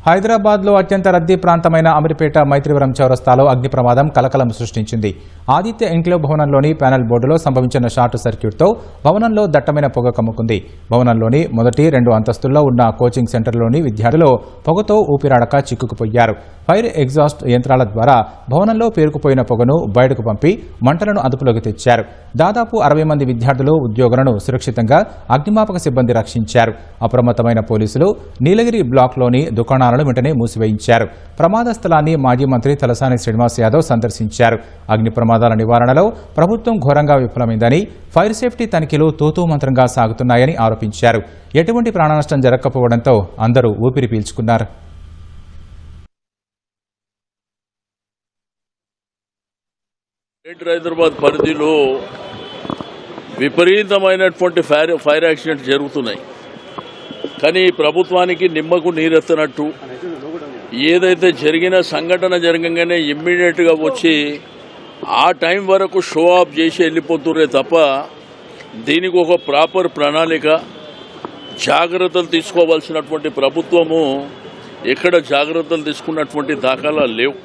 హైదరాబాద్లో అత్యంత రద్దీ ప్రాంతమైన అమీర్పేట మైత్రివరం చౌరస్తాలో అగ్ని ప్రమాదం కలకలం సృష్టించింది. ఆదిత్య ఎన్క్లేవ్ భవనంలోని ప్యానెల్ బోర్డులో సంభవించిన షార్ట్ సర్క్యూట్తో భవనంలో దట్టమైన పొగ కమ్ముకుంది. భవనంలోని మొదటి 2 అంతస్తుల్లో ఉన్న కోచింగ్ సెంటర్లోని విద్యార్థులు పొగతో ఊపిరాడక చిక్కుకుపోయారు. ఫైర్ ఎగ్జాస్ట్ యంత్రాల ద్వారా భవనంలో పేరుకుపోయిన పొగను బయటకు పంపి మంటలను అదుపులోకి తెచ్చారు. దాదాపు 60 మంది విద్యార్థులు, ఉద్యోగులను సురక్షితంగా అగ్నిమాపక సిబ్బంది రక్షించారు. అప్రమత్తమైన పోలీసులు నీలగిరి బ్లాక్లోని దుకాణాలను వెంటనే మూసివేయించారు. ప్రమాద స్థలాన్ని మాజీ మంత్రి తలసాని శ్రీనివాస్ యాదవ్ సందర్శించారు. అగ్ని ప్రమాదాల నివారణలో ప్రభుత్వం ఘోరంగా విఫలమైందని, ఫైర్ సేఫ్టీ తనిఖీలు తూతూ మంత్రంగా సాగుతున్నాయని ఆరోపించారు. ఎటువంటి ప్రాణనష్టం జరగకపోవడంతో అందరూ ఊపిరి పీల్చుకున్నారు. హైదరాబాద్ పరిధిలో విపరీతమైనటువంటి ఫైర్ యాక్సిడెంట్ జరుగుతున్నాయి. కానీ ప్రభుత్వానికి నిమ్మకు నీరెత్తనట్టు ఏదైతే జరిగిన సంఘటన జరగగానే ఇమ్మీడియట్గా వచ్చి ఆ టైం వరకు షో ఆఫ్ చేసి వెళ్ళిపోతుర్రే తప్ప దీనికి ఒక ప్రాపర్ ప్రణాళిక, జాగ్రత్తలు తీసుకోవాల్సినటువంటి ప్రభుత్వము ఎక్కడ జాగ్రత్తలు తీసుకున్నటువంటి దాఖలా లేవు.